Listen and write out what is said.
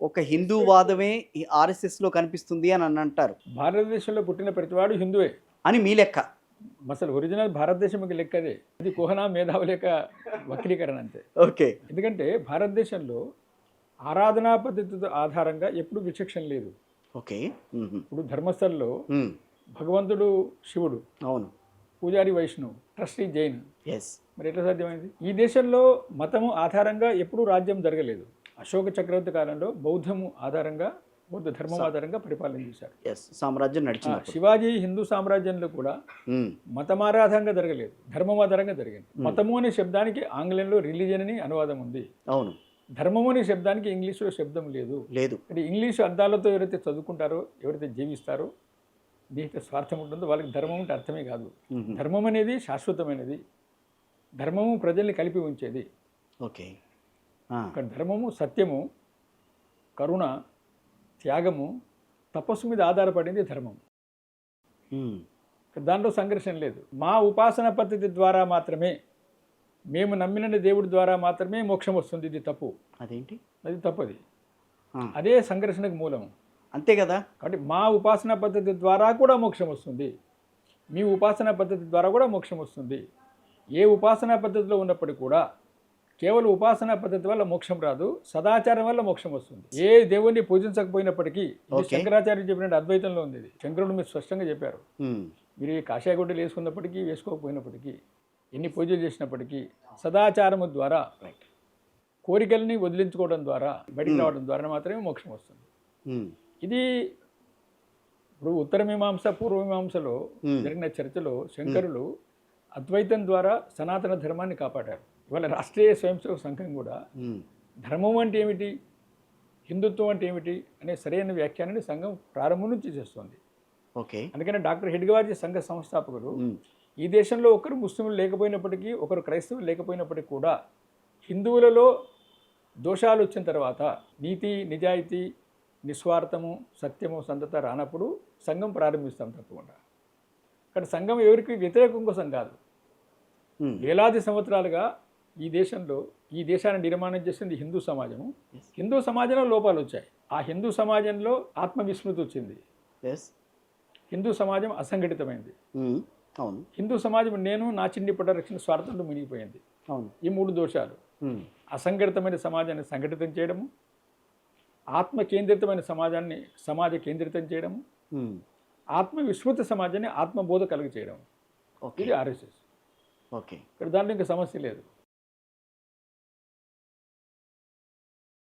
ఒక హిందూ వాదమే ఈ ఆర్ఎస్ఎస్‌లో కనిపిస్తుంది అని అంటారు. భారతదేశంలో పుట్టిన ప్రతివాడు హిందువే. అని మీ లెక్క. అసలు ఒరిజినల్ భారతదేశంకి లెక్కదే. ఇది కుహనా మేధావుల యొక్క వక్రీకరణ అంతే. ఓకే. ఎందుకంటే భారతదేశంలో ఆరాధనా పద్ధతి ఆధారంగా ఎప్పుడు విచక్షణ లేదు. ఓకే. హుహు. ఇప్పుడు ధర్మస్థల్లో హ్మ్. భగవంతుడు శివుడు, అవును. పూజారి వైష్ణవు, ట్రస్టీ జైన్. యెస్. మరి ఎట్లా సాధ్యమైంది? ఈ దేశంలో మతము ఆధారంగా ఎప్పుడూ రాజ్యం జరగలేదు. అశోక చక్రవర్తి కాలంలో బౌద్ధము ఆధారంగా, బౌద్ధ ధర్మం ఆధారంగా పరిపాలన చేశారు. యెస్. సామ్రాజ్యం నడిచినప్పుడు. శివాజీ హిందూ సామ్రాజ్యంలో కూడా హ్మ్. మతమారాధంగా జరగలేదు, ధర్మం ఆధారంగా జరిగింది. మతము అనే శబ్దానికి ఆంగ్లంలో రిలీజియన్ అని అనువాదం ఉంది. అవును. ధర్మము అనే శబ్దానికి ఇంగ్లీష్లో శబ్దం లేదు. లేదు. అంటే ఇంగ్లీష్ అర్థాలతో ఎవరైతే చదువుకుంటారో, ఎవరైతే జీవిస్తారో, దీంట్లో స్వార్థం ఉంటుందో వాళ్ళకి ధర్మం అంటే అర్థమే కాదు. హుహు. ధర్మం అనేది శాశ్వతమైనది. ధర్మము ప్రజల్ని కలిపి ఉంచేది. ఓకే. ఆ! ఇక్కడ ధర్మము సత్యము, కరుణ, త్యాగము, తపస్సు మీద ఆధారపడింది ధర్మం. హ్మ్. దాంట్లో సంఘర్షణ లేదు. మా ఉపాసన పద్ధతి ద్వారా మాత్రమే, మేము నమ్మిన దేవుడి ద్వారా మాత్రమే మోక్షం వస్తుంది. ఇది తప్పు. అదేంటి? అది తప్పది. ఆ! అదే సంఘర్షణకు మూలం. అంతే కదా! కాబట్టి మా ఉపాసన పద్ధతి ద్వారా కూడా మోక్షం వస్తుంది, మీ ఉపాసన పద్ధతి ద్వారా కూడా మోక్షం వస్తుంది. ఏ ఉపాసనా పద్ధతిలో ఉన్నప్పటికీ కూడా కేవలం ఉపాసనా పద్ధతి వల్ల మోక్షం రాదు, సదాచారం వల్ల మోక్షం వస్తుంది. ఏ దేవుణ్ణి పూజించకపోయినప్పటికీ, ఇది ఓకే. శంకరాచార్యులు చెప్పినట్టు అద్వైతంలో ఉంది. ఇది శంకరుడు మీరు స్పష్టంగా చెప్పారు. హ్మ్. మీరు ఈ కాషాయ గుడ్డలు వేసుకున్నప్పటికీ, వేసుకోకపోయినప్పటికీ, ఎన్ని పూజలు చేసినప్పటికీ, సదాచారము ద్వారా, రైట్. కోరికల్ని వదిలించుకోవడం ద్వారా, బయటికి రావడం ద్వారా మాత్రమే మోక్షం వస్తుంది. హ్మ్. ఇది ఇప్పుడు ఉత్తర మీమాంస, పూర్వ మీమాంసలో జరిగిన చర్చలో శంకరులు అద్వైతం ద్వారా సనాతన ధర్మాన్ని కాపాడారు. ఇవాళ రాష్ట్రీయ స్వయం సేవక సంఘం కూడా హ్మ్. ధర్మం అంటే ఏమిటి, హిందుత్వం అంటే ఏమిటి అనే సరైన వ్యాఖ్యానాన్ని సంఘం ప్రారంభం నుంచి చేస్తుంది. ఓకే. అందుకని డాక్టర్ హెడ్గవార్జీ సంఘ సంస్థాపకులు హ్మ్. ఈ దేశంలో ఒకరు ముస్లింలు లేకపోయినప్పటికీ, ఒకరు క్రైస్తవులు లేకపోయినప్పటికీ కూడా హిందువులలో దోషాలు వచ్చిన తర్వాత నీతి, నిజాయితీ, నిస్వార్థము, సత్యము, సంతత రానప్పుడు సంఘం ప్రారంభిస్తాం తప్పకుండా. కానీ సంఘం ఎవరికి వ్యతిరేకం కోసం కాదు. హ్మ్. వేలాది సంవత్సరాలుగా ఈ దేశంలో, ఈ దేశాన్ని నిర్మాణం చేసింది హిందూ సమాజము. హిందూ సమాజంలో లోపాలు వచ్చాయి. ఆ హిందూ సమాజంలో ఆత్మవిస్మృతి వచ్చింది. యెస్. హిందూ సమాజం అసంఘటితమైంది. హ్మ్. అవును. హిందూ సమాజం నేను నా చిన్ని పుట్ట రక్షణ స్వార్థంలో మునిగిపోయింది. అవును. ఈ మూడు దోషాలు. హ్మ్. అసంఘటితమైన సమాజాన్ని సంఘటితం చేయడము, ఆత్మ కేంద్రితమైన సమాజాన్ని సమాజ కేంద్రితం చేయడము, హ్మ్. ఆత్మ విస్మృత సమాజాన్ని ఆత్మబోధ కలుగ చేయడం. ఓకే. ఇది ఆర్ఎస్ఎస్. ఓకే. ఇక్కడ దాంట్లో ఇంకా సమస్య లేదు.